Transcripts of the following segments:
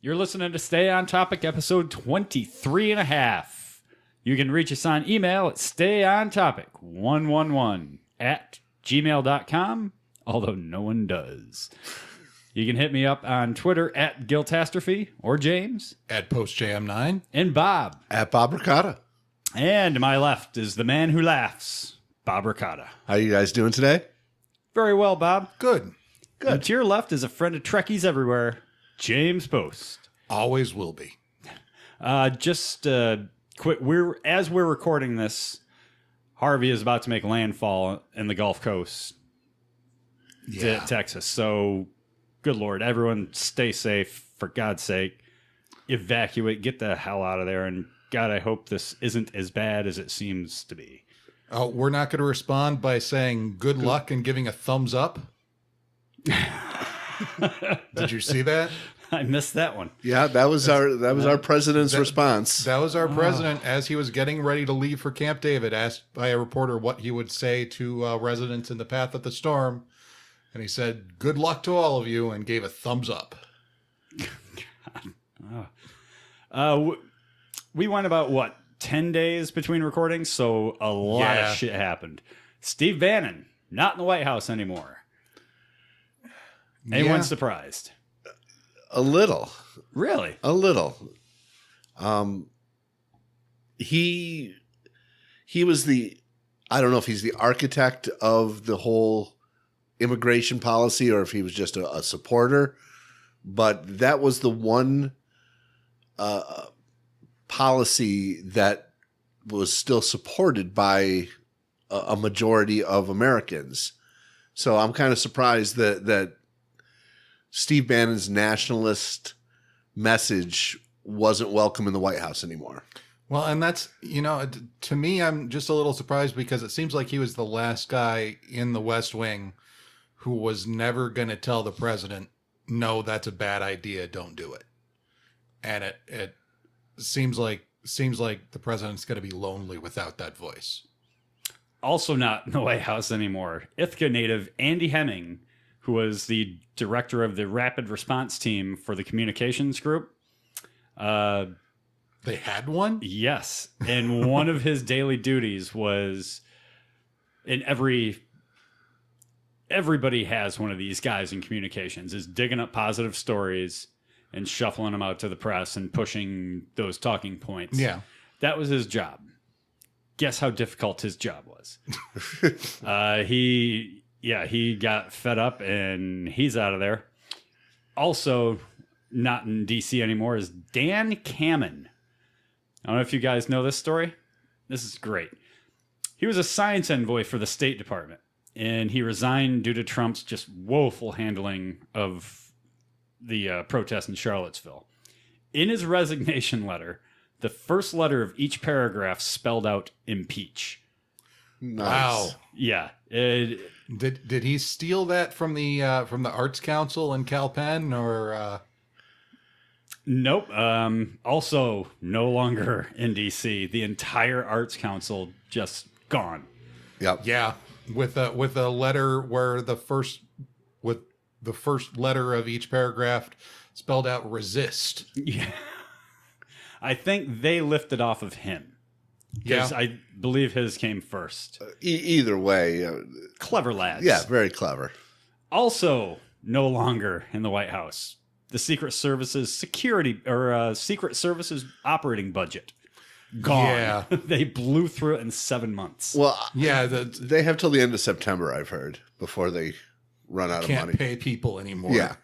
You're listening to Stay on Topic, episode 23 and a half. You can reach us on email at stayontopic111@gmail.com, although no one does. You can hit me up on Twitter at Giltastrophe, or James. At PostJam9. And Bob. At Bob Ricotta. And to my left is the man who laughs, Bob Ricotta. How you guys doing today? Very well, Bob. Good. And to your left is a friend of Trekkies everywhere, James Post. Always will be. Just quick. As we're recording this, Harvey is about to make landfall in the Gulf Coast, Texas. So, good Lord, everyone, stay safe for God's sake. Evacuate, get the hell out of there, and God, I hope this isn't as bad as it seems to be. Oh, we're not going to respond by saying good luck and giving a thumbs up. Did you see that? I missed that one. Yeah, that was our president's response. That was our president as he was getting ready to leave for Camp David, asked by a reporter what he would say to residents in the path of the storm. And he said, good luck to all of you, and gave a thumbs up. We went about, 10 days between recordings? So a lot of shit happened. Steve Bannon, not in the White House anymore. Anyone surprised? A little. Really? A little. He was I don't know if he's the architect of the whole immigration policy or if he was just a supporter, but that was the one policy that was still supported by a majority of Americans. So I'm kind of surprised that Steve Bannon's nationalist message wasn't welcome in the White House anymore. Well, and that's, to me, I'm just a little surprised because it seems like he was the last guy in the West Wing who was never going to tell the president, no, that's a bad idea, don't do it. And it seems like the president's going to be lonely without that voice. Also not in the White House anymore. Ithaca native Andy Hemming, who was the director of the Rapid Response Team for the Communications Group. They had one? Yes. And one of his daily duties was, and everybody has one of these guys in communications, is digging up positive stories and shuffling them out to the press and pushing those talking points. Yeah. That was his job. Guess how difficult his job was. He got fed up and he's out of there. Also, not in D.C. anymore is Dan Kamen. I don't know if you guys know this story. This is great. He was a science envoy for the State Department, and he resigned due to Trump's just woeful handling of the protests in Charlottesville. In his resignation letter, the first letter of each paragraph spelled out impeach. Nice. Wow. Yeah. Did he steal that from the Arts Council in Calpen or? Nope. Also, no longer in D.C. The entire Arts Council just gone. Yep. Yeah, with a letter where the first letter of each paragraph spelled out resist. Yeah. I think they lifted off of him. Yeah, I believe his came first. Either way. Clever lads. Yeah, very clever. Also, no longer in the White House. The Secret Service's Secret Service's operating budget. Gone. Yeah. They blew through it in 7 months. Well, yeah, they have till the end of September, I've heard, before they run out of can't money. pay people anymore. Yeah.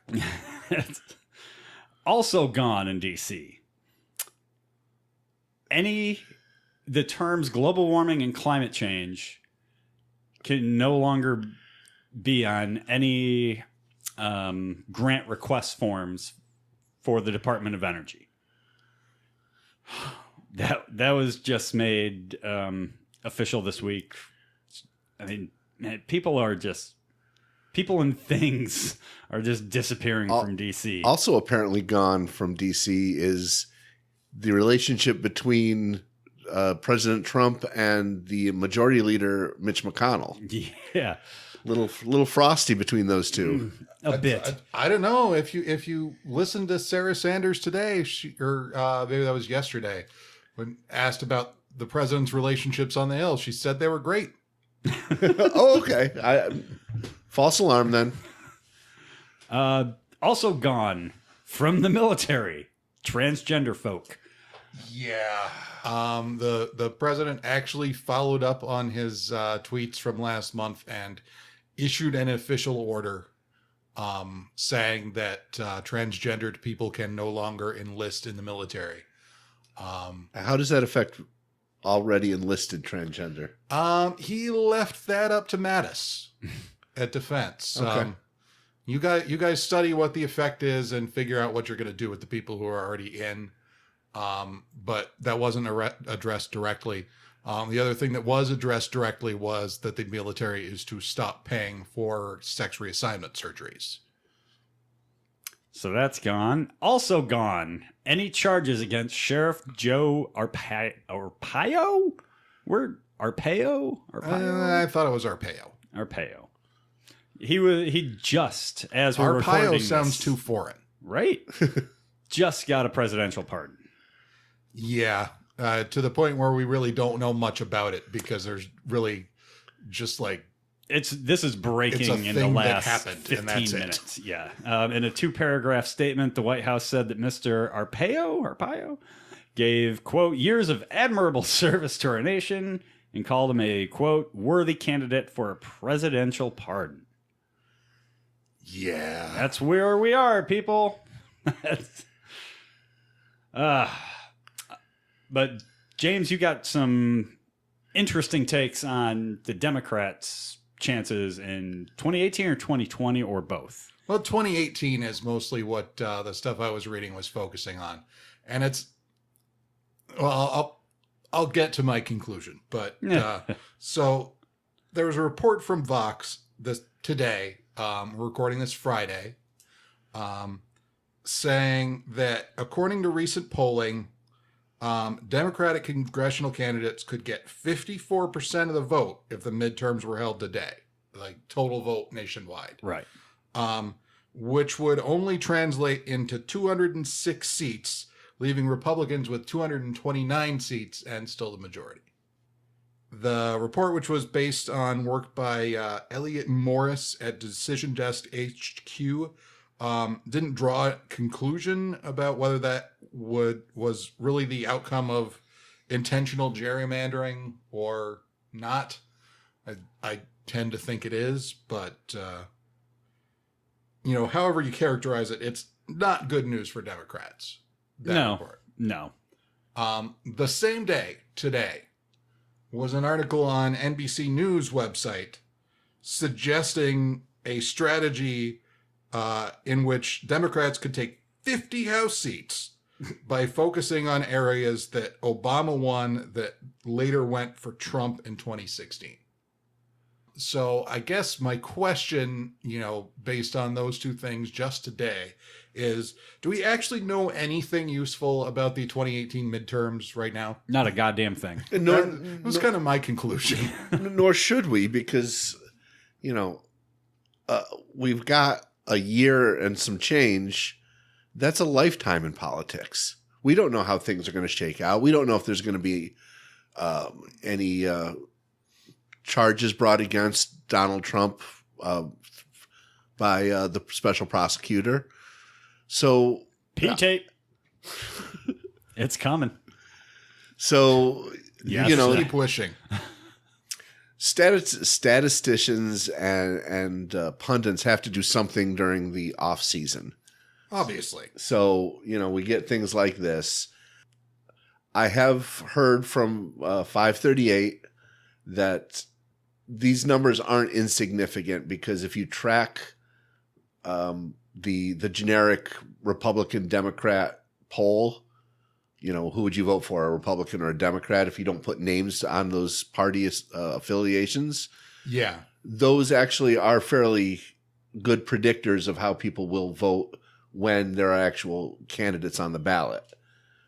Also gone in D.C. The terms global warming and climate change can no longer be on any grant request forms for the Department of Energy. That was just made official this week. I mean, man, people and things are just disappearing from DC. Also apparently gone from DC is the relationship between President Trump and the majority leader, Mitch McConnell. Yeah. Little frosty between those two. A bit. I don't know if you listen to Sarah Sanders today, maybe that was yesterday, when asked about the president's relationships on the Hill, she said they were great. Oh, okay. False alarm then. Also gone from the military, transgender folk. Yeah. The president actually followed up on his tweets from last month and issued an official order saying that transgendered people can no longer enlist in the military. How does that affect already enlisted transgender? He left that up to Mattis at Defense. Okay. You guys study what the effect is and figure out what you're going to do with the people who are already in. But that wasn't addressed directly. The other thing that was addressed directly was that the military is to stop paying for sex reassignment surgeries. So that's gone. Also gone. Any charges against Sheriff Joe Arpaio? Arpaio? I thought it was Arpaio. Arpaio. He just, as we're recording Arpaio this, sounds too foreign. right? Just got a presidential pardon. Yeah, to the point where we really don't know much about it because there's really just like This is breaking in the thing that last happened, and 15 that's it. minutes. Yeah. In a 2-paragraph statement, the White House said that Mr. Arpaio gave, quote, years of admirable service to our nation and called him a, quote, worthy candidate for a presidential pardon. Yeah. That's where we are, people. But James, you got some interesting takes on the Democrats' chances in 2018 or 2020 or both. Well, 2018 is mostly what the stuff I was reading was focusing on, and it's I'll get to my conclusion, but so there was a report from Vox today. We're recording this Friday, saying that according to recent polling, Democratic congressional candidates could get 54% of the vote if the midterms were held today, like total vote nationwide. Right. Which would only translate into 206 seats, leaving Republicans with 229 seats and still the majority. The report, which was based on work by Elliot Morris at Decision Desk HQ, didn't draw a conclusion about whether that was really the outcome of intentional gerrymandering or not. I tend to think it is, but however you characterize it, it's not good news for Democrats. Report. No. The same day, today, was an article on NBC News website suggesting a strategy in which Democrats could take 50 House seats by focusing on areas that Obama won that later went for Trump in 2016. So I guess my question, based on those two things just today is, do we actually know anything useful about the 2018 midterms right now? Not a goddamn thing. That was kind of my conclusion. Nor should we, because, we've got a year and some change. That's a lifetime in politics. We don't know how things are going to shake out. We don't know if there's going to be any charges brought against Donald Trump by the special prosecutor. So P-tape. It's coming. So, Yes. Keep wishing. Statisticians and pundits have to do something during the off season. Obviously. So, we get things like this. I have heard from 538 that these numbers aren't insignificant, because if you track the generic Republican Democrat poll, who would you vote for, a Republican or a Democrat, if you don't put names on those party affiliations? Yeah. Those actually are fairly good predictors of how people will vote when there are actual candidates on the ballot.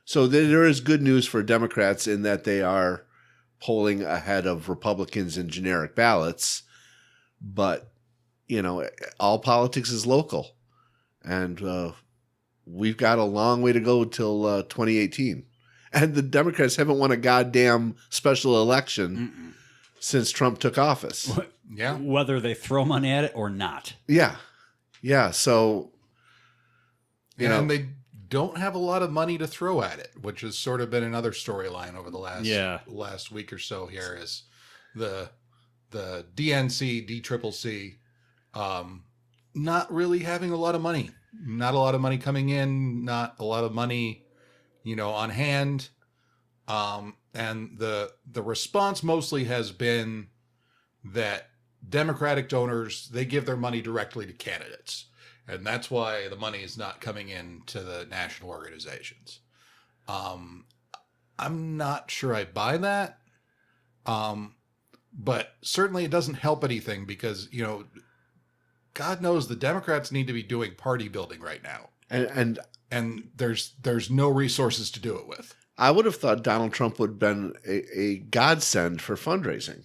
So there is good news for Democrats in that they are polling ahead of Republicans in generic ballots. but all politics is local, and we've got a long way to go till 2018. And the Democrats haven't won a goddamn special election since Trump took office. Yeah. Whether they throw money at it or not. Yeah. Yeah. So, and they don't have a lot of money to throw at it, which has sort of been another storyline over the last week or so here is the DNC, DCCC, not really having a lot of money. Not a lot of money coming in, not a lot of money, on hand. And the response mostly has been that Democratic donors, they give their money directly to candidates. And that's why the money is not coming in to the national organizations. I'm not sure I buy that. But certainly it doesn't help anything because, God knows the Democrats need to be doing party building right now. And there's no resources to do it with. I would have thought Donald Trump would have been a godsend for fundraising.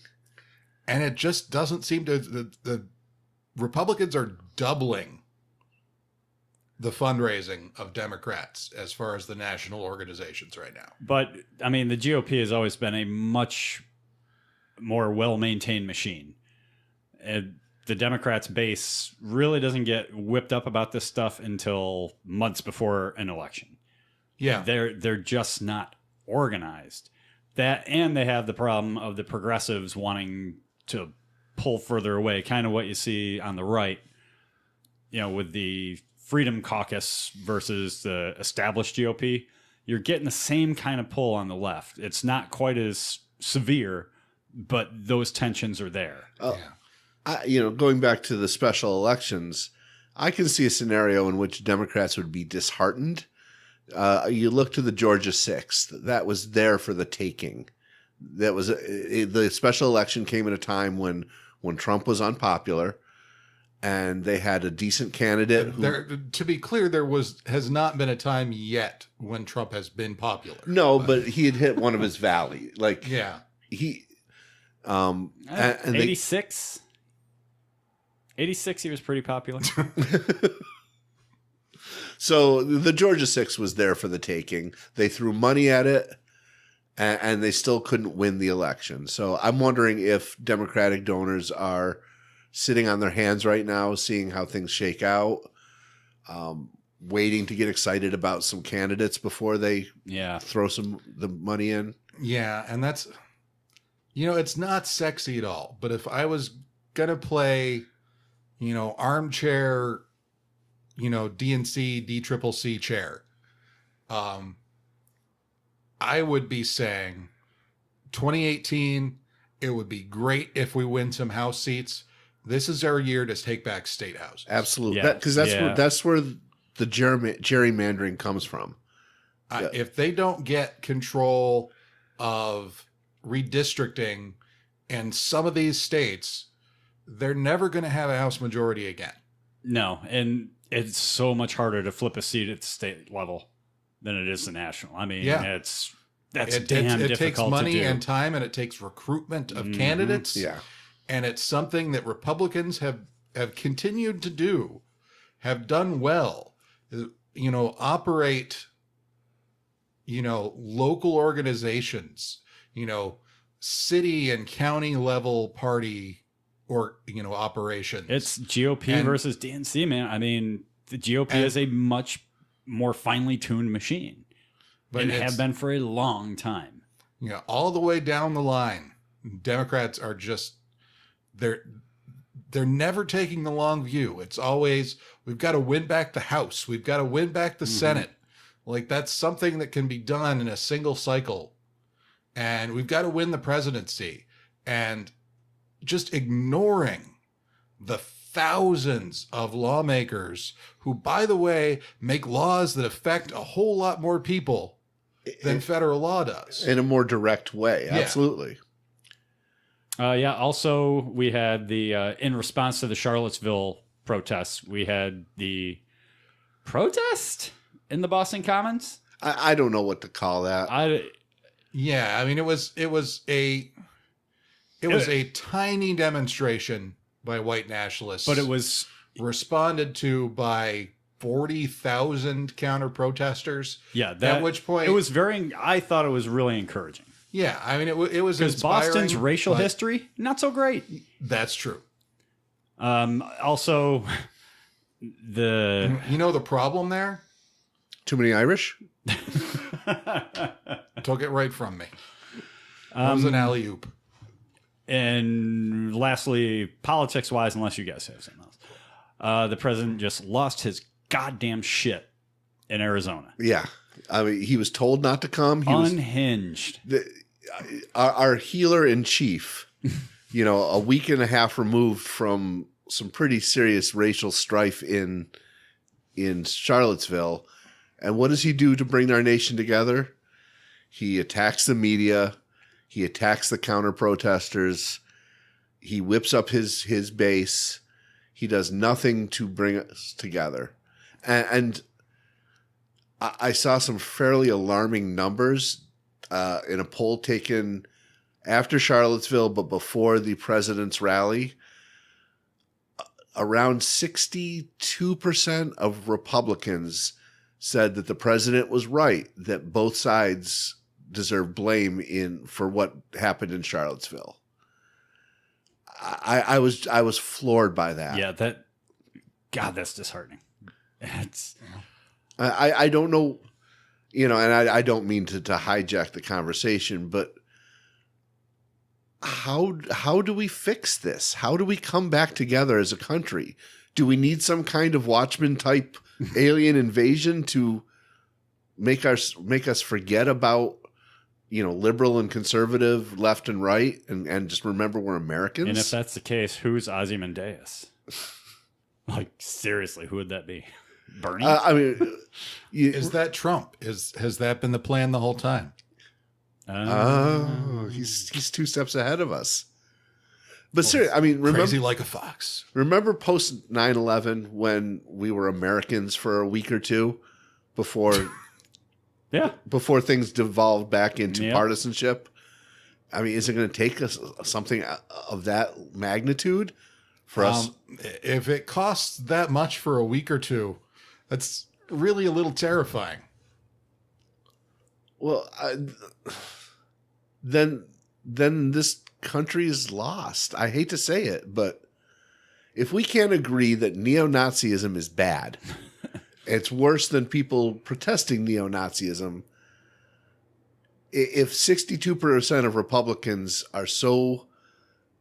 And it just doesn't seem to. The Republicans are doubling the fundraising of Democrats as far as the national organizations right now. But, I mean, the GOP has always been a much more well-maintained machine. And the Democrats' base really doesn't get whipped up about this stuff until months before an election. Yeah. They're just not organized. That, and they have the problem of the progressives wanting to pull further away, kind of what you see on the right, with the Freedom Caucus versus the established GOP. You're getting the same kind of pull on the left. It's not quite as severe, but those tensions are there. Going back to the special elections, I can see a scenario in which Democrats would be disheartened. You look to the Georgia 6th. That was there for the taking. That was the special election came at a time when Trump was unpopular, and they had a decent candidate. To be clear, has not been a time yet when Trump has been popular. No, but he had hit one of his valley. He. And 86? 86, he was pretty popular. So the Georgia 6 was there for the taking. They threw money at it, and they still couldn't win the election. So I'm wondering if Democratic donors are sitting on their hands right now, seeing how things shake out, waiting to get excited about some candidates before they throw the money in. Yeah, and that's, it's not sexy at all. But if I was going to play, armchair, DNC, DCCC chair, I would be saying 2018, it would be great if we win some House seats. This is our year to take back state houses. Absolutely. Because that's where the gerrymandering comes from. If they don't get control of redistricting in some of these states, they're never going to have a House majority again. No, and it's so much harder to flip a seat at the state level than it is the national. I mean, that's damn difficult to do. It takes money and time, and it takes recruitment of candidates. Yeah. And it's something that Republicans have continued to do, have done well, operate, local organizations, city and county level party or, operations. It's GOP versus DNC, man. I mean, the GOP is a much more finely tuned machine, but have been for a long time. All the way down the line, Democrats are just, they're never taking the long view. It's always, we've got to win back the House. We've got to win back the Senate. Like, that's something that can be done in a single cycle. And we've got to win the presidency. And just ignoring the thousands of lawmakers who, by the way, make laws that affect a whole lot more people than federal law does. In a more direct way. Absolutely. Also, we had in response to the Charlottesville protests, we had the protest in the Boston Commons. I don't know what to call that. I mean, it was a tiny demonstration by white nationalists, But it was responded to by 40,000 counter protesters. at which point it was I thought it was really encouraging. Yeah, I mean, it was Because inspiring, Boston's racial but history, not so great. That's true. Also, the The problem there? Too many Irish? Took it right from me. That was an alley-oop. and lastly, politics-wise, unless you guys have something else, the president just lost his goddamn shit in Arizona. Yeah. I mean, he was told not to come. He was Unhinged. our healer in chief, a week and a half removed from some pretty serious racial strife in Charlottesville. And what does he do to bring our nation together? He attacks the media. He attacks the counter protesters. He whips up his base. He does nothing to bring us together. And I saw some fairly alarming numbers in a poll taken after Charlottesville, but before the president's rally. Around 62% of Republicans said that the president was right, that both sides deserve blame for what happened in Charlottesville. I was floored by that. Yeah, that's disheartening. It's I don't know, and I don't mean to hijack the conversation, but how do we fix this? How do we come back together as a country? Do we need some kind of Watchmen type alien invasion to make us forget about liberal and conservative, left and right, and just remember we're Americans? and if that's the case, who's Ozymandias? Like, seriously, who would that be? Bernie? I mean, Is that Trump? Has that been the plan the whole time? He's 2 steps ahead of us. But seriously, I mean, Crazy like a fox. remember post 9/11 when we were Americans for a week or two before yeah. things devolved back into Yep. partisanship? I mean, is it going to take us something of that magnitude for us? If it costs that much for a week or two, that's really a little terrifying. Well, then this country is lost. I hate to say it, but if we can't agree that neo-Nazism is bad, it's worse than people protesting neo-Nazism. If 62% of Republicans are so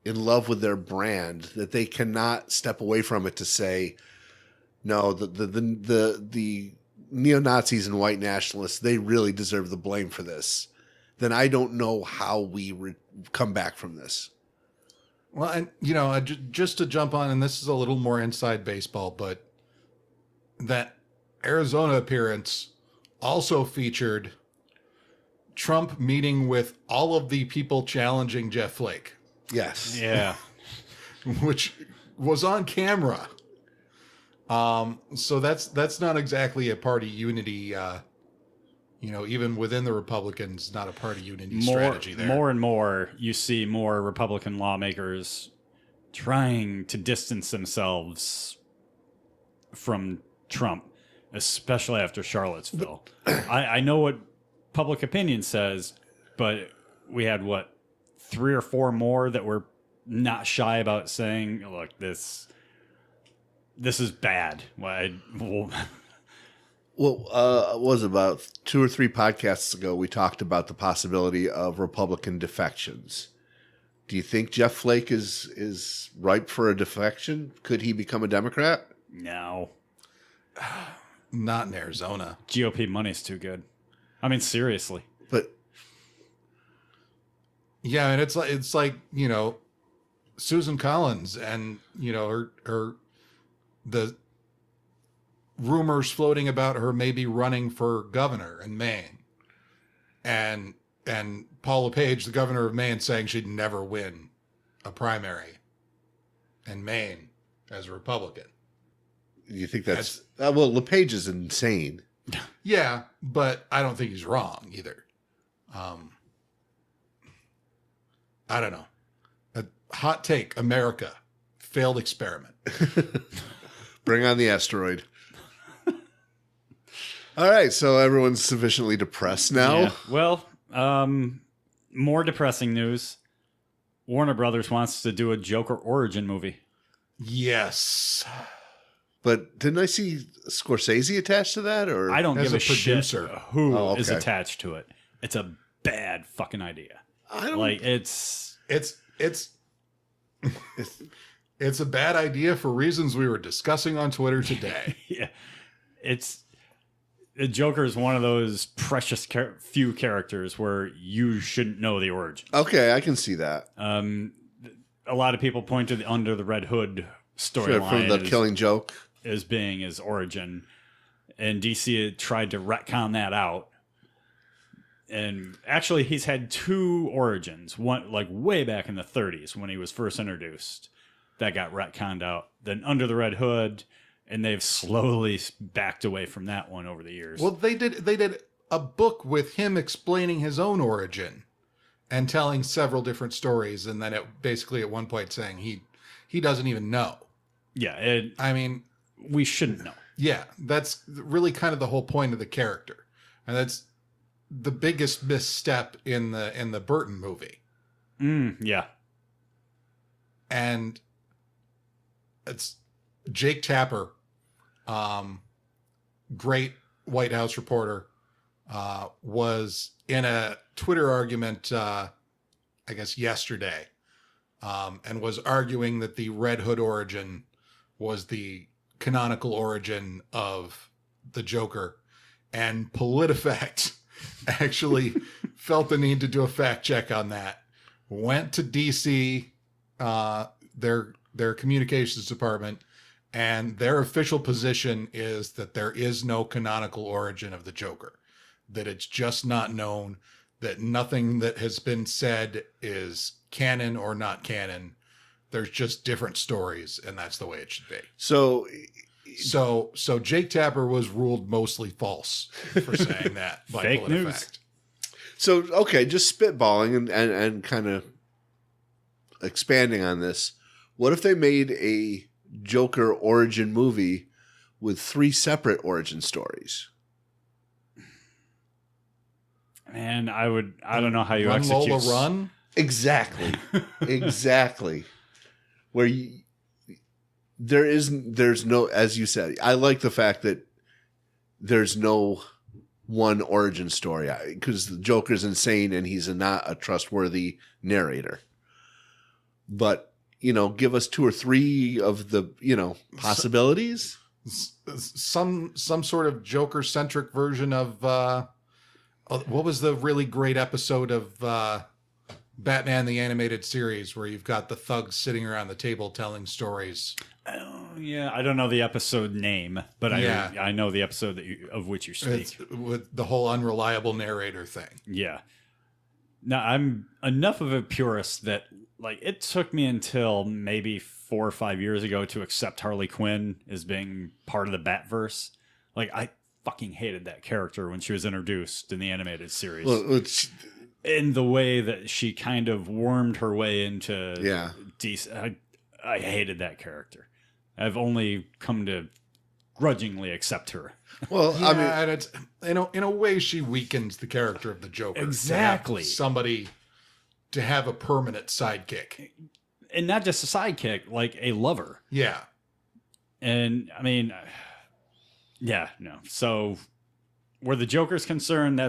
in love with their brand that they cannot step away from it to say, no, the neo-Nazis and white nationalists, they really deserve the blame for this, then I don't know how we come back from this. Well, and just to jump on, and this is a little more inside baseball, but that Arizona appearance also featured Trump meeting with all of the people challenging Jeff Flake, Yes. Yeah. which was on camera. So that's not exactly a party unity. Even within the Republicans, not a party unity strategy there. More and more, you see more Republican lawmakers trying to distance themselves from Trump, especially after Charlottesville. I know what public opinion says, but we had, 3 or 4 more that were not shy about saying, look, this is bad. Well, it was about 2 or 3 podcasts ago, we talked about the possibility of Republican defections. Do you think Jeff Flake is ripe for a defection? Could he become a Democrat? No. Not in Arizona. GOP money's too good. I mean, seriously. But Yeah, and it's like Susan Collins and her the rumors floating about her maybe running for governor in Maine, and Paul LePage, the governor of Maine, saying she'd never win a primary in Maine as a Republican. you think that's well, LePage is insane. Yeah, but I don't think he's wrong either. I don't know. A hot take, America. failed experiment. Bring on the asteroid. All right, so everyone's sufficiently depressed now. Yeah. Well, more depressing news. Warner Brothers wants to do a Joker origin movie. Yes. But didn't I see Scorsese attached to that? Or I don't As give a a producer. shit who is okay. attached to it. It's a bad fucking idea. I don't Like it's It's a bad idea for reasons we were discussing on Twitter today. yeah, it's the Joker is one of those precious few characters where you shouldn't know the origin. Okay, I can see that. A lot of people point to the Under the Red Hood Sure, storyline from the Killing Joke. as being his origin, and DC had tried to retcon that out. And actually, he's had two origins. One, like way back in the 30s when he was first introduced, that got retconned out. Then Under the Red Hood, and they've slowly backed away from that one over the years. Well, they did a book with him explaining his own origin and telling several different stories, and then basically at one point saying he doesn't even know. yeah, I mean, we shouldn't know. yeah, that's really kind of the whole point of the character, and that's the biggest misstep in the Burton movie. Yeah, And it's Jake Tapper, great White House reporter, was in a Twitter argument, I guess yesterday, and was arguing that the Red Hood origin was the canonical origin of the Joker, and PolitiFact actually felt the need to do a fact check on that. Went to DC, their communications department, and their official position is that there is no canonical origin of the Joker, that it's just not known, that nothing that has been said is canon or not canon. There's just different stories, and that's the way it should be. So Jake Tapper was ruled mostly false for saying that by Fake news. PolitiFact. So, okay, just spitballing and kind of expanding on this. What if they made a Joker origin movie with 3 separate origin stories? and I don't know how you Run execute. Lola Run. Exactly. Exactly. Where there's no, as you said, I like the fact that there's no one origin story, because the Joker's insane and he's not a trustworthy narrator. But, give us 2 or 3 of the, possibilities. Some sort of Joker centric version of what was the really great episode of Batman the Animated Series where you've got the thugs sitting around the table telling stories. Oh, yeah, I don't know the episode name, but Yeah. I know the episode of which you speak. It's with the whole unreliable narrator thing. Yeah. Now, I'm enough of a purist that, like, it took me until maybe 4 or 5 years ago to accept Harley Quinn as being part of the Batverse. Like, I fucking hated that character when she was introduced in the animated series. Well, In the way that she kind of wormed her way into DC. I hated that character. I've only come to grudgingly accept her. well, Yeah, I mean, and it's in a way she weakens the character of the Joker. to have Exactly. somebody to have a permanent sidekick. And not just a sidekick, like a lover. Yeah. And I mean, yeah, no. So where the Joker's concerned,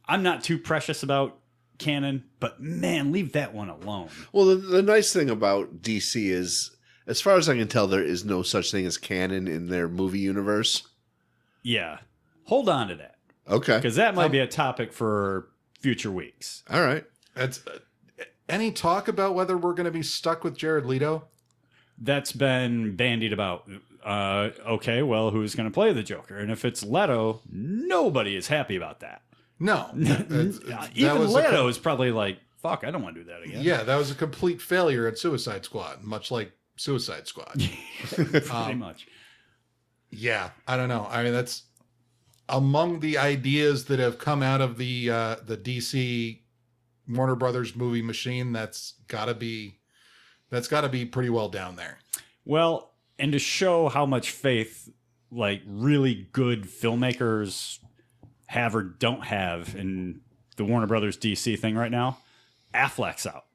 I'm not too precious about canon, but man, leave that one alone. well, the nice thing about DC is, as far as I can tell, there is no such thing as canon in their movie universe. Yeah. Hold on to that, Okay. because that might be a topic for future weeks. All right. It's any talk about whether we're going to be stuck with Jared Leto? That's been bandied about. Okay, well, who's going to play the Joker? And if it's Leto, nobody is happy about that. No. Even Leto is probably like, fuck, I don't want to do that again. Yeah, that was a complete failure at Suicide Squad, much like Suicide Squad. Pretty much. Yeah, I don't know. I mean, that's among the ideas that have come out of the DC Warner Brothers movie machine. That's got to be That's got to be pretty well down there. Well, and to show how much faith like really good filmmakers have or don't have in the Warner Brothers DC thing right now, Affleck's out.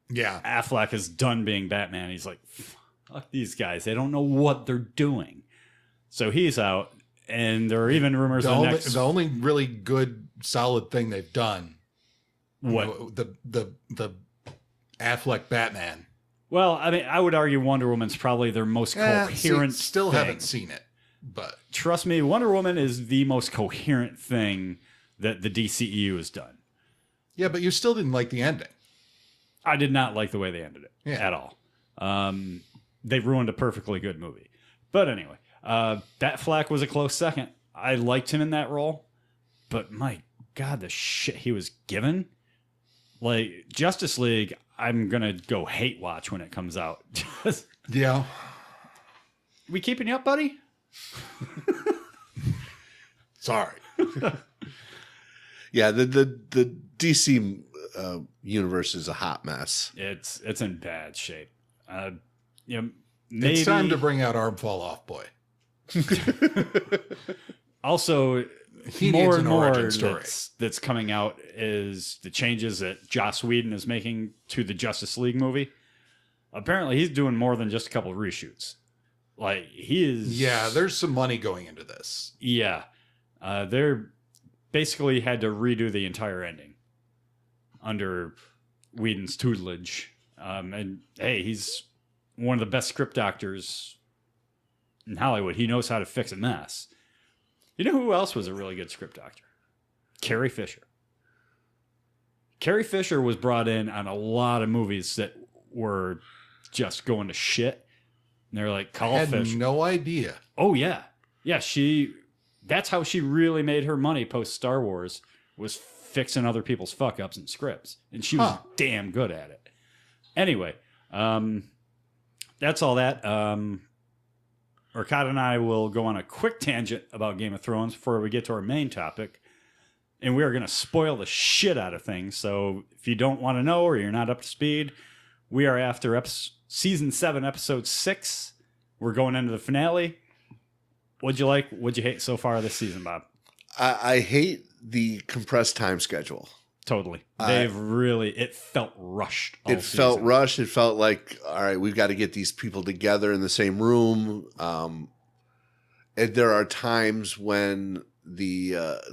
Yeah. Affleck is done being Batman. He's like, fuck these guys. They don't know what they're doing. So he's out, and there are even rumors The only really good, solid thing they've done. What? The Affleck Batman. Well, I mean, I would argue Wonder Woman's probably their most coherent. Still thing. haven't seen it, but Trust me, Wonder Woman is the most coherent thing that the DCEU has done. yeah, but you still didn't like the ending. I did not like the way they ended it Yeah. at all. They ruined a perfectly good movie. But anyway, Batfleck was a close second. I liked him in that role, but my God, the shit he was given. Like Justice League, I'm gonna go hate watch when it comes out. Yeah. We keeping you up, buddy? Sorry. Yeah, the DC universe is a hot mess. It's in bad shape. Maybe It's time to bring out Arm Fall Off Boy. also He more needs and an more origin story. that's coming out is the changes that Joss Whedon is making to the Justice League movie. Apparently, he's doing more than just a couple of reshoots. Like he is. Yeah, there's some money going into this. Yeah, they're basically had to redo the entire ending under Whedon's tutelage. And hey, he's one of the best script doctors in Hollywood. He knows how to fix a mess. You know who else was a really good script doctor? Carrie Fisher. Carrie Fisher was brought in on a lot of movies that were just going to shit. And they're like, call Had Fisher. no idea. Oh, yeah. Yeah, that's how she really made her money post Star Wars, was fixing other people's fuck ups and scripts. And she was damn good at it. Anyway, that's all that. Orkada and I will go on a quick tangent about Game of Thrones before we get to our main topic. And we are going to spoil the shit out of things. So if you don't want to know or you're not up to speed, we are after season 7, episode 6. We're going into the finale. What'd you like? What'd you hate so far this season, Bob? I hate the compressed time schedule. Totally. It felt rushed. It felt rushed. It felt like, all right, we've got to get these people together in the same room. And there are times when the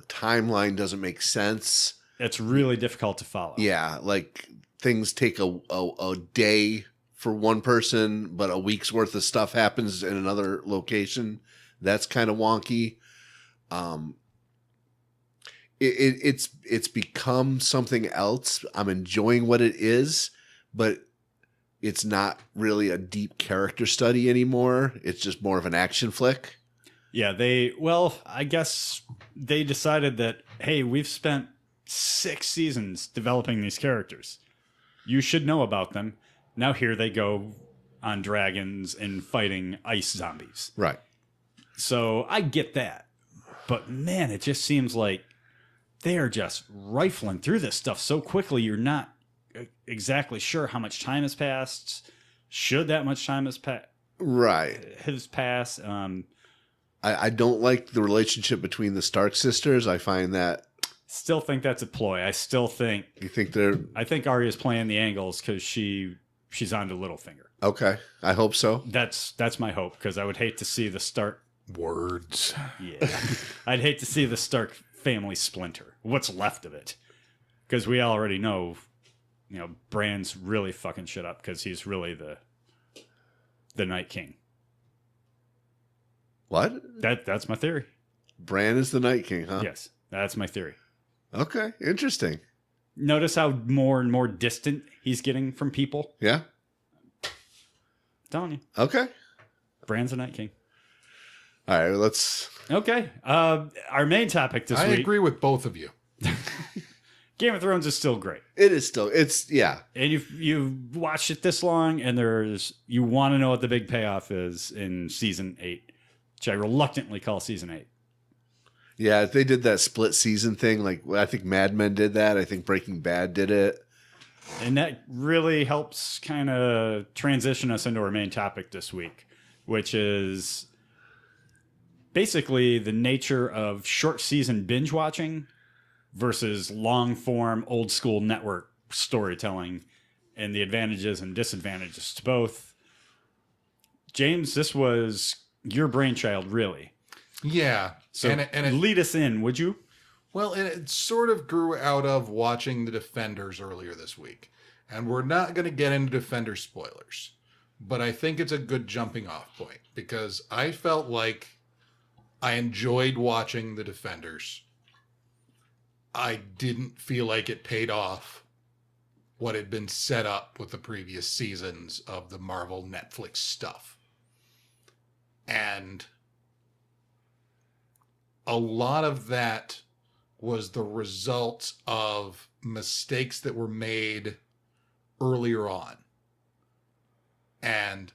timeline doesn't make sense. It's really difficult to follow. Yeah, like things take a day for one person, but a week's worth of stuff happens in another location. That's kind of wonky. It's become something else. I'm enjoying what it is, but it's not really a deep character study anymore. It's just more of an action flick. Yeah, I guess they decided that, hey, we've spent 6 seasons developing these characters. You should know about them. Now here they go on dragons and fighting ice zombies. Right. So I get that. But man, it just seems like they are just rifling through this stuff so quickly. You're not exactly sure how much time has passed. Should that much time has passed? Right. Has passed. I don't like the relationship between the Stark sisters. I find that. Still think that's a ploy. I still think. You think they're. I think Arya's playing the angles because she's on to Littlefinger. Okay. I hope so. That's my hope, because I would hate to see the Stark. Words. Yeah. I'd hate to see the Stark family splinter. What's left of it. Because we already know, Bran's really fucking shit up because he's really the Night King. What? That's my theory. Bran is the Night King, huh? Yes, that's my theory. Okay. Interesting. Notice how more and more distant he's getting from people. Yeah. Telling you. Okay. Bran's the Night King. All right. Let's. Okay. Our main topic this I week. agree with both of you. Game of Thrones is still great. It is still. It's yeah. And you've watched it this long, and you want to know what the big payoff is in season 8, which I reluctantly call season 8. Yeah, if they did that split season thing, like I think Mad Men did that. I think Breaking Bad did it. And that really helps kind of transition us into our main topic this week, which is basically the nature of short season binge watching versus long form old school network storytelling and the advantages and disadvantages to both. James, this was your brainchild, really. Yeah. So and it lead us in, would you? Well, it sort of grew out of watching The Defenders earlier this week. And we're not going to get into Defenders spoilers. But I think it's a good jumping off point because I felt like I enjoyed watching The Defenders. I didn't feel like it paid off what had been set up with the previous seasons of the Marvel Netflix stuff. And a lot of that was the result of mistakes that were made earlier on. And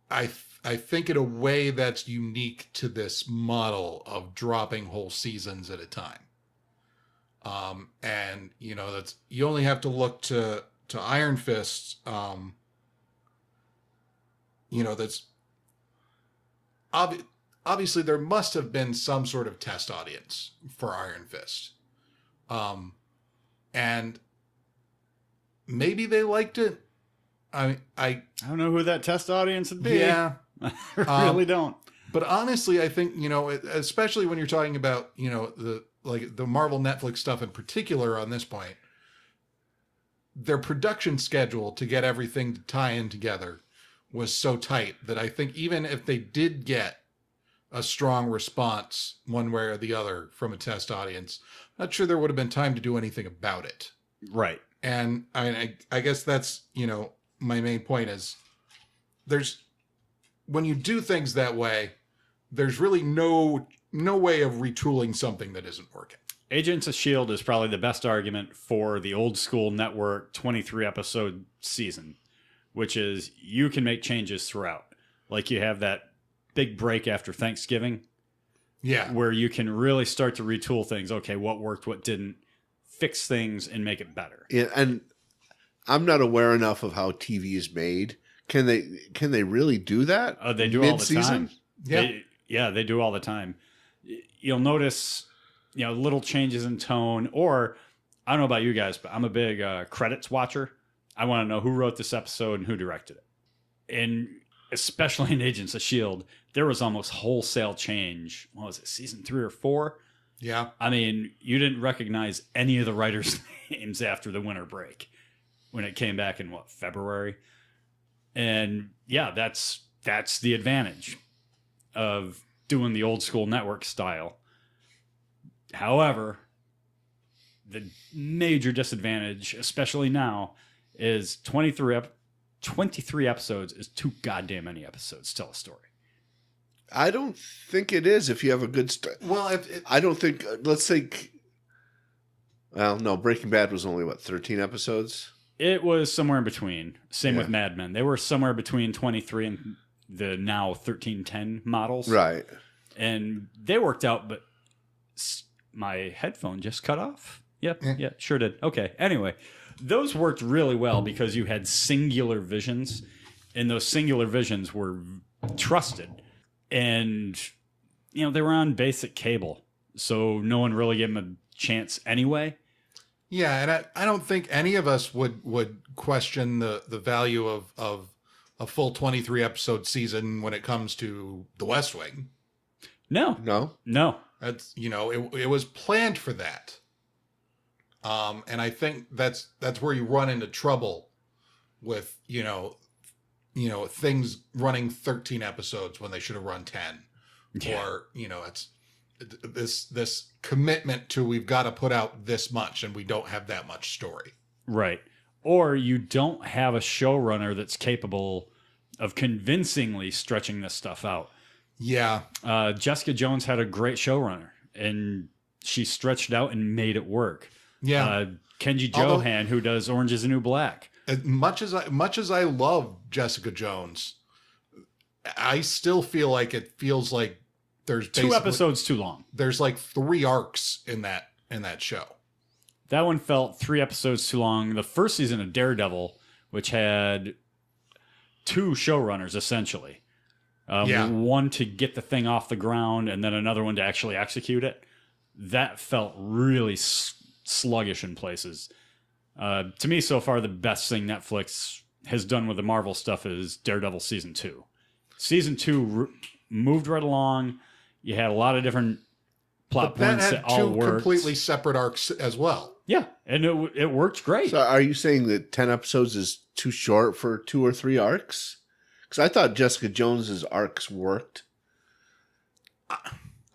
I think in a way that's unique to this model of dropping whole seasons at a time. And you know, that's, you only have to look to Iron Fist. You know, that's obviously there must have been some sort of test audience for Iron Fist. And maybe they liked it. I don't know who that test audience would be. Yeah. I really don't. But honestly, I think, you know, especially when you're talking about, you know, the Marvel Netflix stuff in particular on this point, their production schedule to get everything to tie in together was so tight that I think even if they did get a strong response one way or the other from a test audience, I'm not sure there would have been time to do anything about it. Right. And I guess that's, you know, my main point is when you do things that way, there's really no way of retooling something that isn't working. Agents of S.H.I.E.L.D. is probably the best argument for the old school network 23 episode season, which is you can make changes throughout. Like you have that big break after Thanksgiving. Yeah. Where you can really start to retool things. Okay, what worked, what didn't, fix things and make it better. Yeah, and I'm not aware enough of how TV is made. Can they really do that? They do all the time. Yeah. They do all the time. You'll notice, you know, little changes in tone, or I don't know about you guys, but I'm a big credits watcher. I want to know who wrote this episode and who directed it. And especially in Agents of S.H.I.E.L.D., there was almost wholesale change. What was it, season 3 or 4? Yeah. I mean, you didn't recognize any of the writers' names after the winter break when it came back in, February? And yeah, that's the advantage of doing the old school network style. However, the major disadvantage, especially now, is 23 episodes is too goddamn many episodes to tell a story. I don't think it is if you have a good Well, I don't think, let's think, well, no, Breaking Bad was only, 13 episodes? It was somewhere in between. Same Yeah. with Mad Men. They were somewhere between 23 and the now 1310 models. Right. And they worked out, but my headphone just cut off. Yep. Yeah, sure did. Okay. Anyway, those worked really well because you had singular visions, and those singular visions were trusted. And, you know, they were on basic cable, so no one really gave them a chance anyway. Yeah, and I don't think any of us would question the value of a full 23 episode season when it comes to The West Wing. No. That's, you know, it was planned for that. And I think that's where you run into trouble with, you know, things running 13 episodes when they should have run 10. Yeah. Or, you know, it's this commitment to we've got to put out this much and we don't have that much story. Right. Or you don't have a showrunner that's capable of convincingly stretching this stuff out. Yeah. Jessica Jones had a great showrunner, and she stretched out and made it work. Yeah. Kenji Although- Johan, who does Orange is the New Black. As much as I love Jessica Jones, I still feel like it feels like there's 2 episodes too long. There's like 3 arcs in that show. That one felt 3 episodes too long. The first season of Daredevil, which had 2 showrunners essentially, one to get the thing off the ground and then another one to actually execute it. That felt really sluggish in places. To me, so far, the best thing Netflix has done with the Marvel stuff is Daredevil Season 2. Season 2 moved right along. You had a lot of different plot But points that that had all 2 worked. completely separate arcs as well. Yeah, and it worked great. So are you saying that 10 episodes is too short for 2 or 3 arcs? Because I thought Jessica Jones's arcs worked.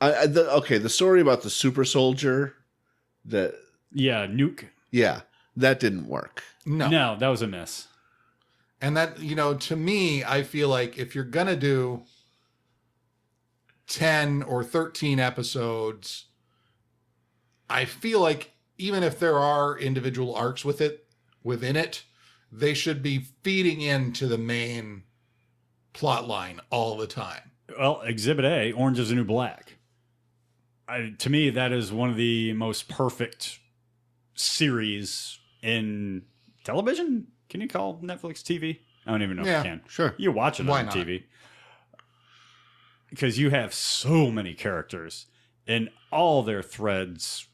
The story about the super soldier, Yeah, Nuke. that didn't work. No, that was a miss. And that, to me, I feel like if you're going to do 10 or 13 episodes, I feel like even if there are individual arcs within it, they should be feeding into the main plot line all the time. Well, Exhibit A, Orange is the New Black. To me, that is one of the most perfect series in television. Can you call Netflix TV? I don't even know if you can. Sure. You watch it Why on not? TV. Because you have so many characters and all their threads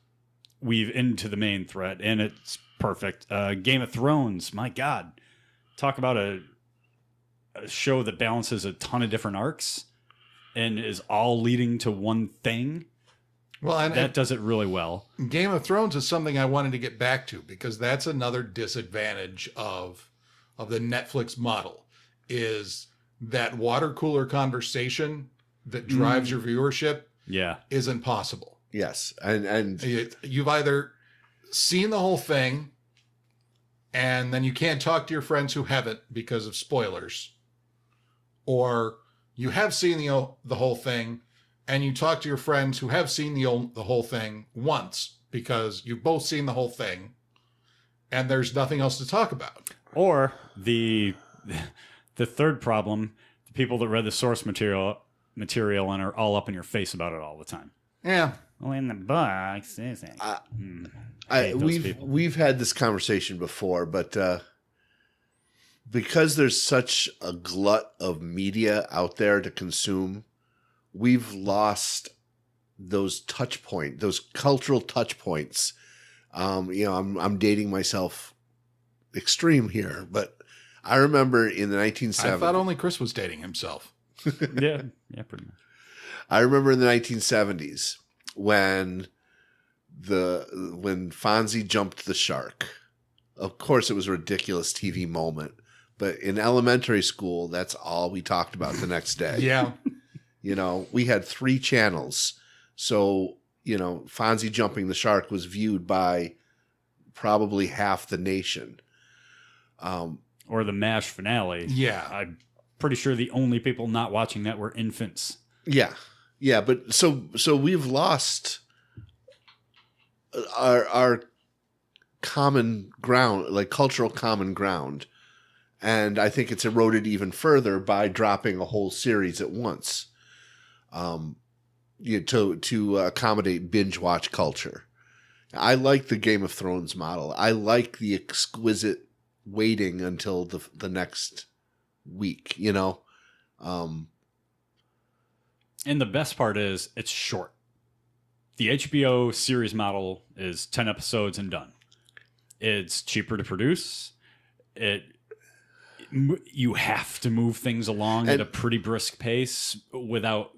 weave into the main thread, and it's perfect. Game of Thrones, my God. Talk about a show that balances a ton of different arcs and is all leading to one thing. Well, and That does it really well. Game of Thrones is something I wanted to get back to because that's another disadvantage of the Netflix model is that water cooler conversation that drives your viewership Yeah. isn't possible. Yes. And You've either seen the whole thing and then you can't talk to your friends who haven't because of spoilers, or you have seen the whole thing and you talk to your friends who have seen the whole thing once because you've both seen the whole thing and there's nothing else to talk about. Or the third problem, the people that read the source material and are all up in your face about it all the time. Yeah. Well, in the books, is it? hate those people. we've had this conversation before, but because there's such a glut of media out there to consume, we've lost those cultural touch points. I'm dating myself extreme here, but I remember in the 1970s. I thought only Chris was dating himself. Yeah, pretty much. I remember in the 1970s when Fonzie jumped the shark. Of course, it was a ridiculous TV moment, but in elementary school, that's all we talked about the next day. Yeah. We had 3 channels, so Fonzie jumping the shark was viewed by probably half the nation. Or the MASH finale. Yeah. I'm pretty sure the only people not watching that were infants. Yeah, but so we've lost our common ground, like cultural common ground, and I think it's eroded even further by dropping a whole series at once, to accommodate binge watch culture. I like the Game of Thrones model. I like the exquisite waiting until the next week. And the best part is it's short. The HBO series model is 10 episodes and done. It's cheaper to produce. You have to move things along at a pretty brisk pace without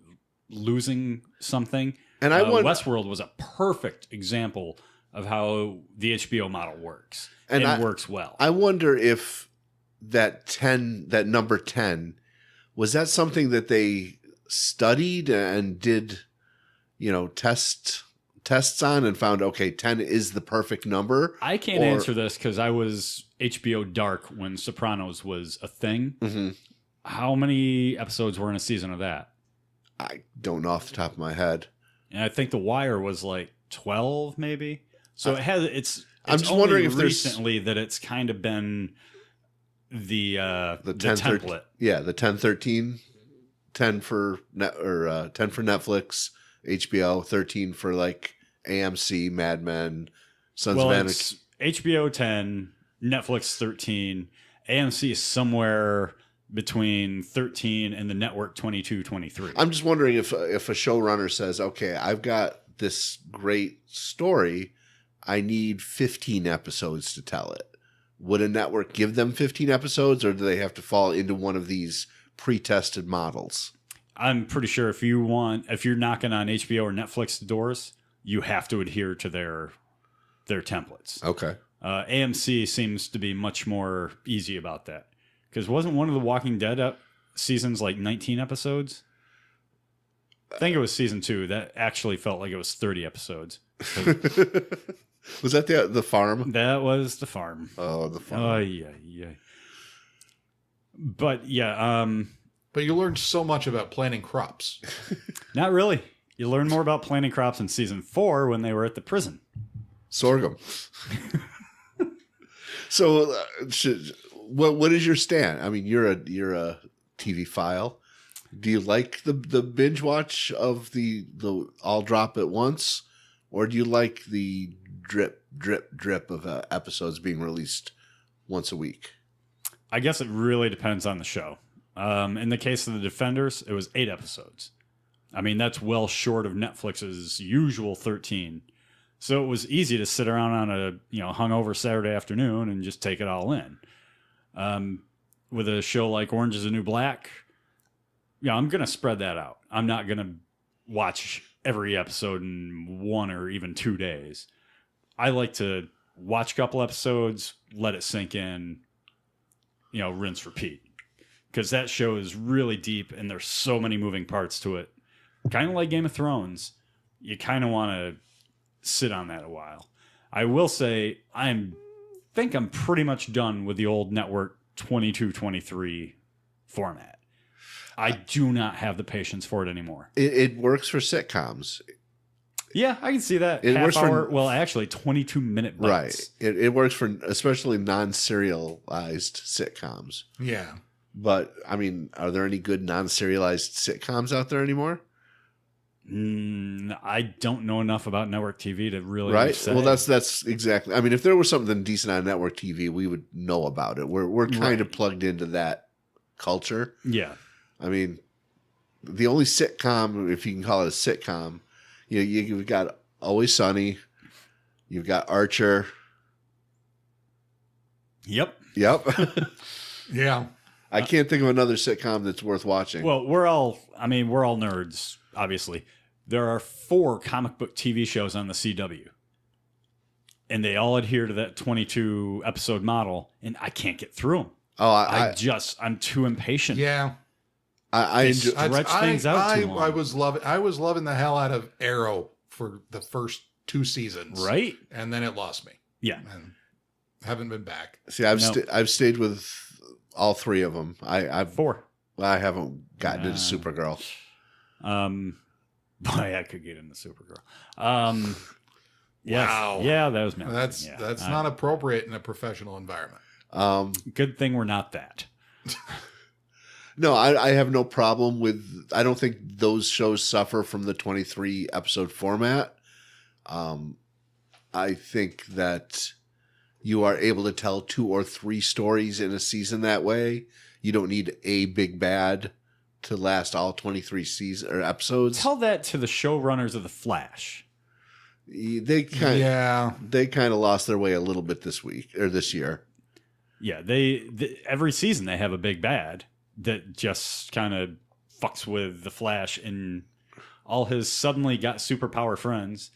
losing something. And Westworld was a perfect example of how the HBO model works, and it works well. I wonder if that number 10, was that something that they studied and did, tests on and found, okay, 10 is the perfect number? I can't answer this because I was HBO Dark when Sopranos was a thing. Mm-hmm. How many episodes were in a season of that? I don't know off the top of my head. And I think The Wire was like 12, maybe. So it's I'm just only wondering if recently that it's kind of been the 10, template. Yeah, the 10, 13, 10 for 10 for Netflix, HBO, 13 for like AMC, Mad Men, Sons Well, of Anarchy. it's HBO 10, Netflix 13, AMC is somewhere between 13 and the network 22, 23. I'm just wondering if a showrunner says, okay, I've got this great story, I need 15 episodes to tell it. Would a network give them 15 episodes, or do they have to fall into one of these pre-tested models? I'm pretty sure if you're knocking on HBO or Netflix doors, you have to adhere to their templates. Okay. AMC seems to be much more easy about that. Because wasn't one of the Walking Dead seasons like 19 episodes? I think it was season 2. That actually felt like it was 30 episodes. Was that the farm? That was the farm. Oh, the farm. Oh, yeah. But, yeah, But you learned so much about planting crops. not really. You learn more about planting crops in season 4 when they were at the prison. Sorghum. So, what is your stand? I mean, you're a TV file. Do you like the binge watch of the all drop at once, or do you like the drip of episodes being released once a week? I guess it really depends on the show. In the case of The Defenders, it was 8 episodes. I mean, that's well short of Netflix's usual 13. So it was easy to sit around on a hungover Saturday afternoon and just take it all in. With a show like Orange is the New Black, I'm going to spread that out. I'm not going to watch every episode in 1 or even 2 days. I like to watch a couple episodes, let it sink in, rinse, repeat. Because that show is really deep and there's so many moving parts to it. Kind of like Game of Thrones. You kind of want to sit on that a while. I will say I think I'm pretty much done with the old network 22-23 format. I do not have the patience for it anymore. It works for sitcoms. Yeah, I can see that. It works hour, for, well, actually 22-minute bites. Right. It works for especially non-serialized sitcoms. Yeah. But I mean, are there any good non-serialized sitcoms out there anymore? I don't know enough about network TV to really right. say. Well, that's exactly. I mean, if there was something decent on network TV, we would know about it. We're kind of plugged into that culture. Yeah. I mean, the only sitcom, if you can call it a sitcom, you've got Always Sunny, you've got Archer. Yep. Yeah. I can't think of another sitcom that's worth watching. Well, we're all nerds, obviously. There are 4 comic book TV shows on the CW. And they all adhere to that 22 episode model, and I can't get through them. I'm too impatient. Yeah. I enjoy. Stretch things out too long. I was loving the hell out of Arrow for the first 2 seasons. Right? And then it lost me. Yeah. And haven't been back. See, I've stayed with all 3 of them. I've 4. I haven't gotten into Supergirl. Boy, I could get into Supergirl. Yes. Wow. Yeah, that was me. That's not appropriate in a professional environment. Good thing we're not that. No, I have no problem with. I don't think those shows suffer from the 23 episode format. I think that you are able to tell 2 or 3 stories in a season that way. You don't need a big bad to last all 23 episodes. Tell that to the showrunners of The Flash. They kind of lost their way a little bit this year. Yeah, every season they have a big bad that just kind of fucks with the Flash and all his suddenly got superpower friends,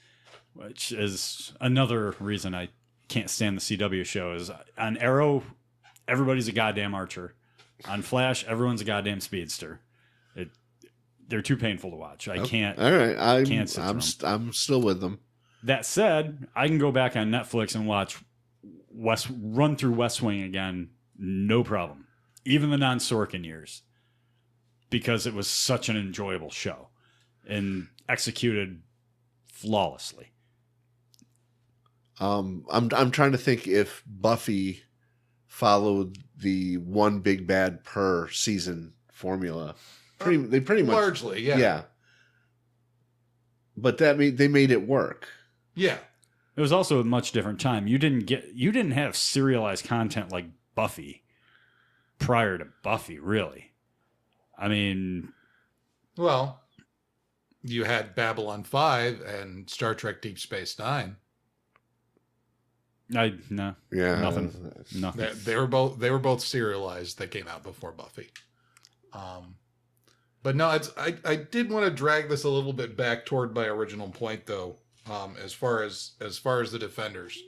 which is another reason I can't stand the CW shows. On Arrow, everybody's a goddamn archer. On Flash, everyone's a goddamn speedster. They're too painful to watch. I can't. All right, I'm still with them. That said, I can go back on Netflix and watch run through West Wing again, no problem. Even the non-Sorkin years, because it was such an enjoyable show and executed flawlessly. I'm trying to think if Buffy followed the one big bad per season formula. They pretty much largely, yeah. Yeah. But they made it work. Yeah. It was also a much different time. You didn't have serialized content like Buffy prior to Buffy, really. I mean, Well, you had Babylon 5 and Star Trek Deep Space Nine. no, Yeah. nothing. They were both serialized that came out before Buffy. But no, I did want to drag this a little bit back toward my original point though, as far as the Defenders,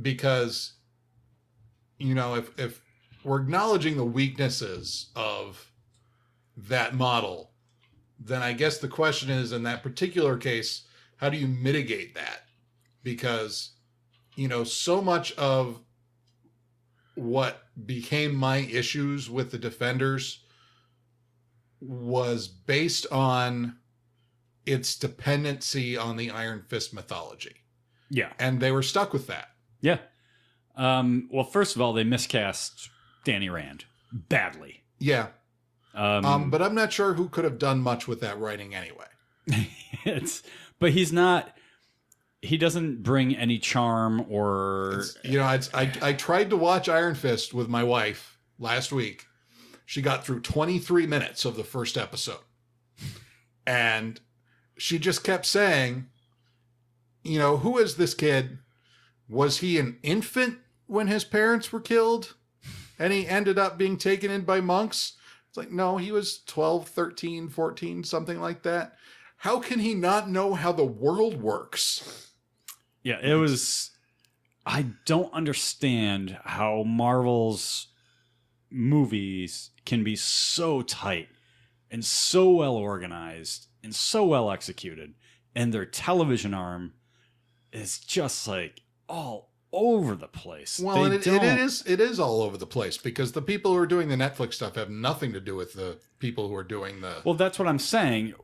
because if we're acknowledging the weaknesses of that model, then I guess the question is, in that particular case, how do you mitigate that? Because so much of what became my issues with the Defenders was based on its dependency on the Iron Fist mythology. Yeah. And they were stuck with that. Yeah. Well, first of all, they miscast Danny Rand badly. Yeah. But I'm not sure who could have done much with that writing anyway. But he doesn't bring any charm or... I tried to watch Iron Fist with my wife last week. She got through 23 minutes of the first episode. And she just kept saying, who is this kid? Was he an infant when his parents were killed? And he ended up being taken in by monks? It's like, no, he was 12, 13, 14, something like that. How can he not know how the world works? Yeah, it was... I don't understand how Marvel's movies can be so tight and so well organized and so well executed, and their television arm is just like all over the place. Well, and it is all over the place because the people who are doing the Netflix stuff have nothing to do with the people who are doing the... Well, that's what I'm saying.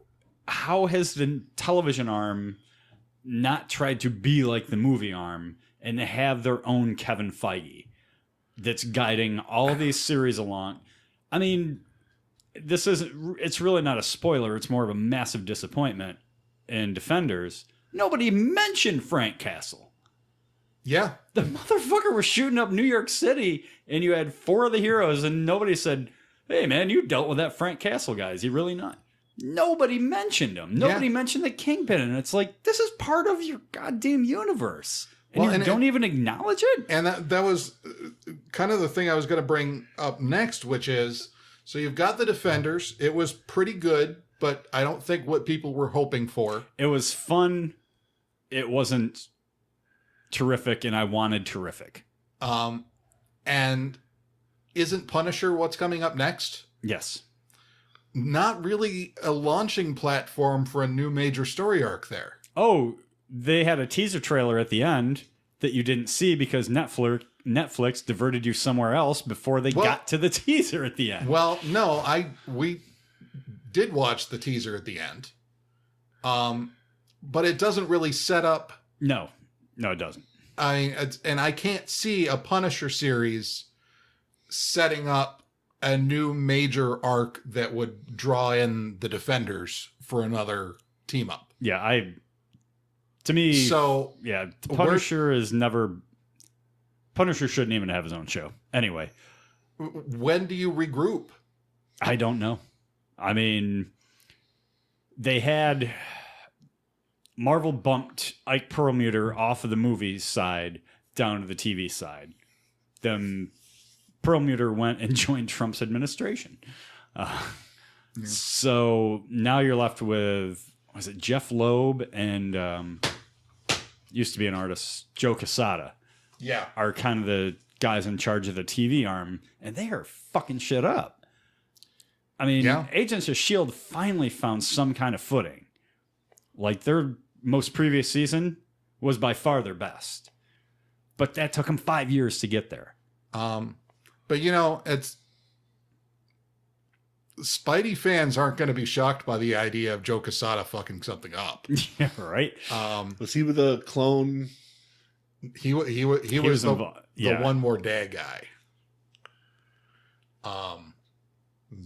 How has the television arm not tried to be like the movie arm and have their own Kevin Feige that's guiding all these series along? I mean, it's really not a spoiler. It's more of a massive disappointment in Defenders. Nobody mentioned Frank Castle. Yeah. The motherfucker was shooting up New York City, and you had 4 of the heroes, and nobody said, hey, man, you dealt with that Frank Castle guy. Is he really not? Nobody mentioned him. Nobody mentioned the Kingpin, and it's like, this is part of your goddamn universe. And you don't even acknowledge it? And that was kind of the thing I was going to bring up next, which is, so you've got the Defenders. It was pretty good, but I don't think what people were hoping for. It was fun. It wasn't terrific, and I wanted terrific. And isn't Punisher what's coming up next? Yes. Not really a launching platform for a new major story arc there. Oh, they had a teaser trailer at the end that you didn't see because Netflix diverted you somewhere else before they got to the teaser at the end. Well, no, we did watch the teaser at the end. But it doesn't really set up... No, it doesn't. I mean, and I can't see a Punisher series setting up a new major arc that would draw in the Defenders for another team up. Yeah, to me, so yeah, Punisher shouldn't even have his own show. Anyway, when do you regroup? I don't know. I mean, Marvel bumped Ike Perlmutter off of the movies side down to the TV side. Then Perlmutter went and joined Trump's administration. So now you're left with, was it Jeff Loeb and used to be an artist, Joe Quesada. Yeah. Are kind of the guys in charge of the TV arm, and they are fucking shit up. I mean, Agents of S.H.I.E.L.D. finally found some kind of footing. Like, their most previous season was by far their best. But that took them 5 years to get there. But, it's... Spidey fans aren't going to be shocked by the idea of Joe Quesada fucking something up. Yeah, right? Was he with a clone? He was the One More Day guy.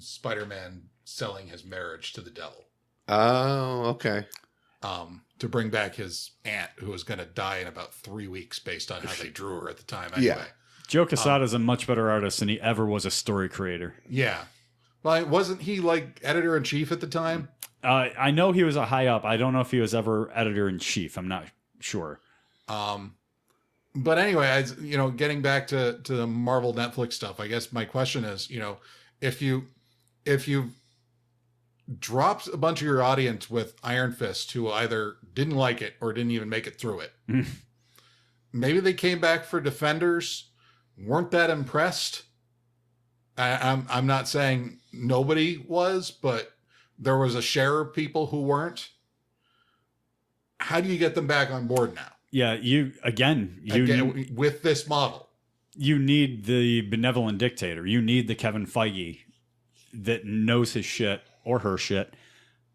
Spider-Man selling his marriage to the devil. Oh, okay. to bring back his aunt, who was going to die in about 3 weeks based on how they drew her at the time. Anyway. Yeah. Joe Quesada is a much better artist than he ever was a story creator. Yeah. Well, wasn't he like editor in chief at the time? I know he was a high up. I don't know if he was ever editor in chief. I'm not sure. But anyway, getting back to the Marvel Netflix stuff, I guess my question is, if you dropped a bunch of your audience with Iron Fist who either didn't like it or didn't even make it through it, maybe they came back for Defenders, weren't that impressed. I'm not saying nobody was, but there was a share of people who weren't. How do you get them back on board now? Yeah, with this model, you need the benevolent dictator. You need the Kevin Feige that knows his shit or her shit,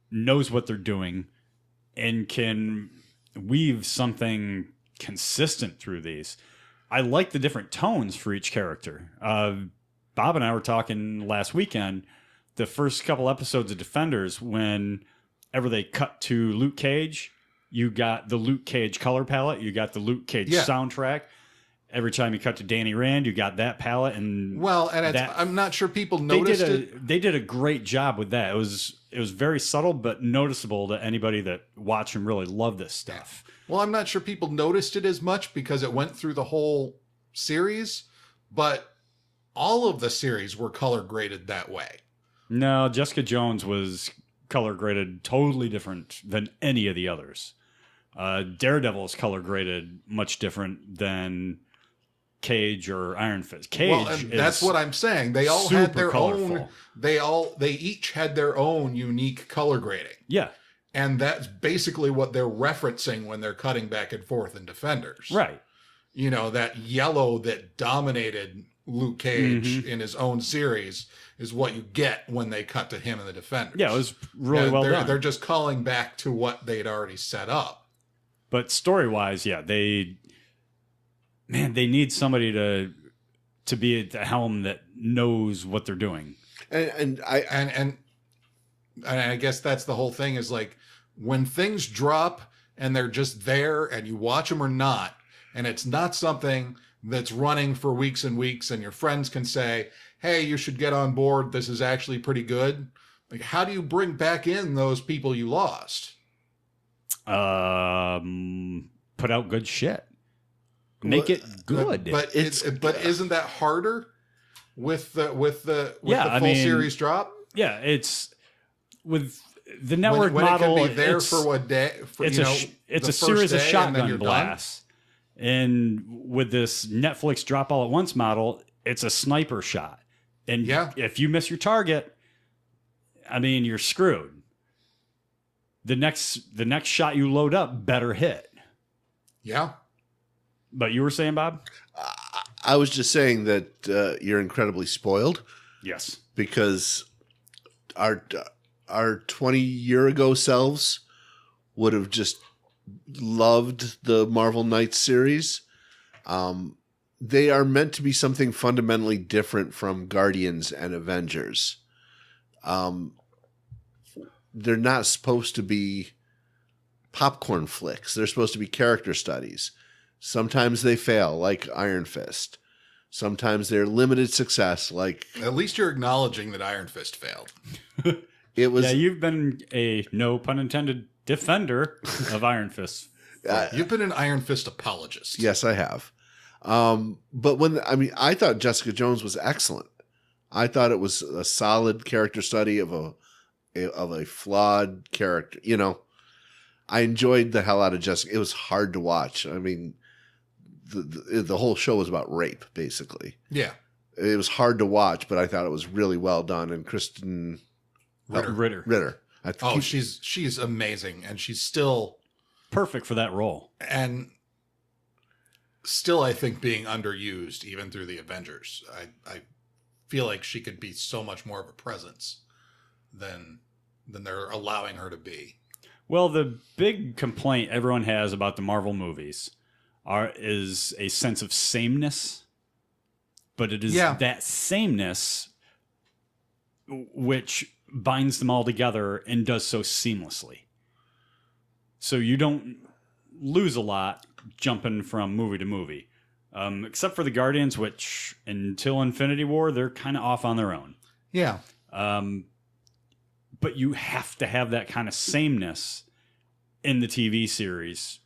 knows what they're doing, and can weave something consistent through these. I like the different tones for each character. Bob and I were talking last weekend, the first couple episodes of Defenders, whenever they cut to Luke Cage, you got the Luke Cage color palette, you got the Luke Cage soundtrack. Every time you cut to Danny Rand, you got that palette, I'm not sure people noticed it. They did a great job with that. It was very subtle but noticeable to anybody that watched and really loved this stuff. Well, I'm not sure people noticed it as much because it went through the whole series, but all of the series were color graded that way. No, Jessica Jones was color graded totally different than any of the others. Daredevil is color graded much different than Cage or Iron Fist. That's what I'm saying. They all had their colorful. own. They each had their own unique color grading. Yeah, and that's basically what they're referencing when they're cutting back and forth in Defenders. Right. That yellow that dominated Luke Cage in his own series is what you get when they cut to him in the Defenders. Yeah, it was really well done. They're just calling back to what they'd already set up. But story-wise, yeah, they need somebody to be at the helm that knows what they're doing. And I guess that's the whole thing is like when things drop and they're just there and you watch them or not, and it's not something that's running for weeks and weeks and your friends can say, hey, you should get on board. This is actually pretty good. Like, how do you bring back in those people you lost? Put out good shit. Make it good. But isn't that harder with the full series drop? Yeah, it's with the network when model. It can be there for a day. It's a series of shotgun blasts, and with this Netflix drop all at once model, it's a sniper shot. And if you miss your target, I mean, you're screwed. The next shot you load up better hit. Yeah. But you were saying, Bob? I was just saying that you're incredibly spoiled. Yes. Because our 20-year-ago selves would have just loved the Marvel Knights series. They are meant to be something fundamentally different from Guardians and Avengers. They're not supposed to be popcorn flicks. They're supposed to be character studies. Sometimes they fail, like Iron Fist. Sometimes they're limited success, like... At least you're acknowledging that Iron Fist failed. It was... Yeah, you've been a, no pun intended, defender of Iron Fist. You've been an Iron Fist apologist. Yes, I have. But I thought Jessica Jones was excellent. I thought it was a solid character study of a flawed character. I enjoyed the hell out of Jessica. It was hard to watch. I mean, the whole show was about rape, basically. Yeah. It was hard to watch, but I thought it was really well done. And Kristen Ritter. She's amazing, and she's still perfect for that role. And still, I think, being underused even through the Avengers. I feel like she could be so much more of a presence than they're allowing her to be. Well, the big complaint everyone has about the Marvel movies is a sense of sameness, but it is that sameness which binds them all together and does so seamlessly. So you don't lose a lot jumping from movie to movie. Except for the Guardians, which until Infinity War, they're kind of off on their own. Yeah. But you have to have that kind of sameness in the TV series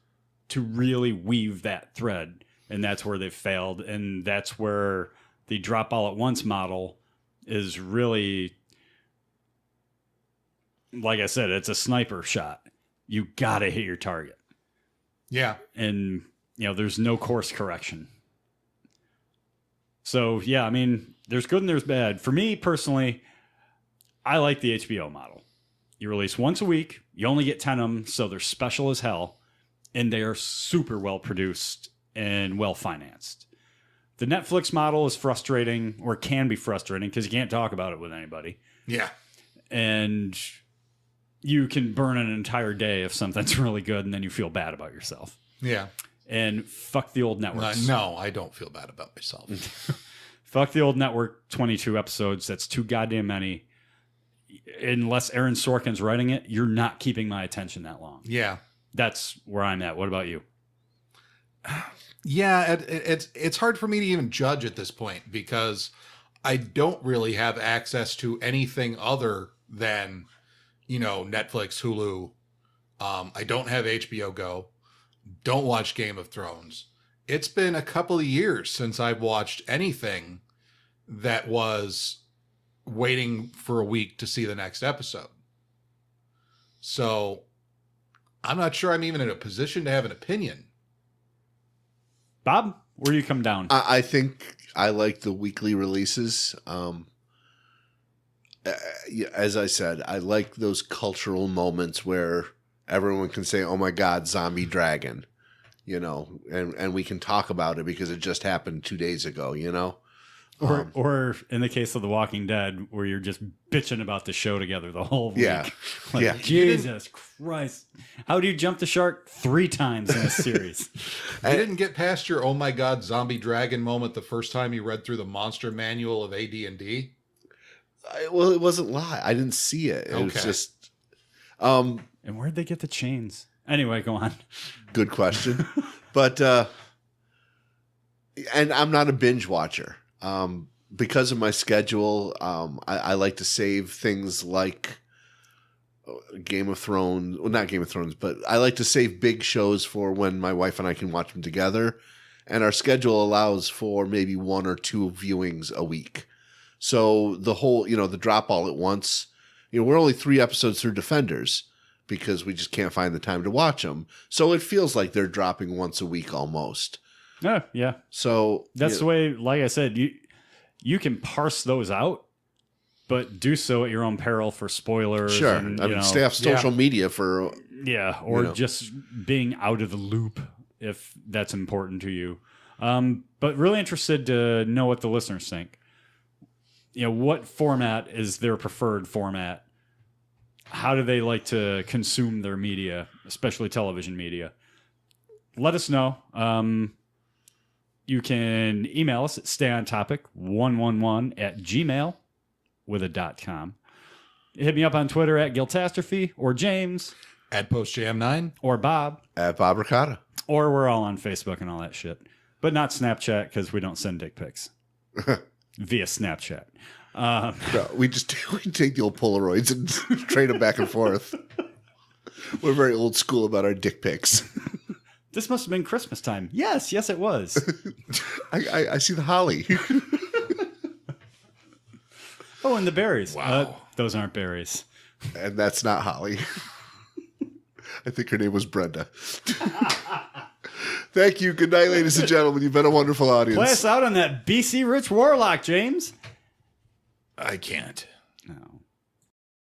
to really weave that thread. And that's where they've failed. And that's where the drop all at once model is really, like I said, it's a sniper shot. You got to hit your target. Yeah. And, there's no course correction. So, yeah, I mean, there's good and there's bad. For me personally, I like the HBO model. You release once a week. You only get 10 of them, so they're special as hell. And they are super well produced and well financed. The Netflix model is frustrating, or can be frustrating, because you can't talk about it with anybody. Yeah. And you can burn an entire day if something's really good, and then you feel bad about yourself. Yeah. And fuck the old networks. No, I don't feel bad about myself. Fuck the old network 22 episodes. That's too goddamn many. Unless Aaron Sorkin's writing it, you're not keeping my attention that long. Yeah. That's where I'm at. What about you? Yeah, it's hard for me to even judge at this point because I don't really have access to anything other than, Netflix, Hulu. I don't have HBO Go. Don't watch Game of Thrones. It's been a couple of years since I've watched anything that was waiting for a week to see the next episode. So I'm not sure I'm even in a position to have an opinion. Bob, where do you come down? I think I like the weekly releases. As I said, I like those cultural moments where everyone can say, "Oh my God, zombie dragon," and we can talk about it because it just happened 2 days ago, Or in the case of The Walking Dead, where you're just bitching about the show together the whole week. Yeah. Like, Yeah. Jesus Christ. How do you jump the shark 3 times in a series? You didn't get past your "oh my God, zombie dragon" moment the first time you read through the monster manual of AD&D? Well, it wasn't live. I didn't see it. It was Okay. just And where'd they get the chains? Anyway, go on. good question. But and I'm not a binge watcher. Because of my schedule, I like to save things like Game of Thrones. Well, not Game of Thrones, but I like to save big shows for when my wife and I can watch them together. And our schedule allows for maybe 1 or 2 viewings a week. So the whole, the drop all at once, we're only 3 episodes through Defenders because we just can't find the time to watch them. So it feels like they're dropping once a week almost. Oh, yeah. So That's the way, like I said, you can parse those out, but do so at your own peril for spoilers. Sure. And, I mean, stay off social media for. Yeah, or just being out of the loop if that's important to you. But really interested to know what the listeners think. What format is their preferred format? How do they like to consume their media, especially television media? Let us know. You can email us at stayontopic111@gmail with a .com. Hit me up on Twitter at Giltastrophe, or James, At PostJam9. or Bob, At Bob Ricotta. or we're all on Facebook and all that shit. But not Snapchat because we don't send dick pics via Snapchat. No, we take the old Polaroids and trade them back and forth. We're very old school about our dick pics. This must have been Christmas time. Yes, it was. I see the holly. Oh, and the berries. Wow. Those aren't berries. And that's not Holly. I think her name was Brenda. Thank you. Good night, ladies and gentlemen. You've been a wonderful audience. Play us out on that BC Rich Warlock, James. I can't. No.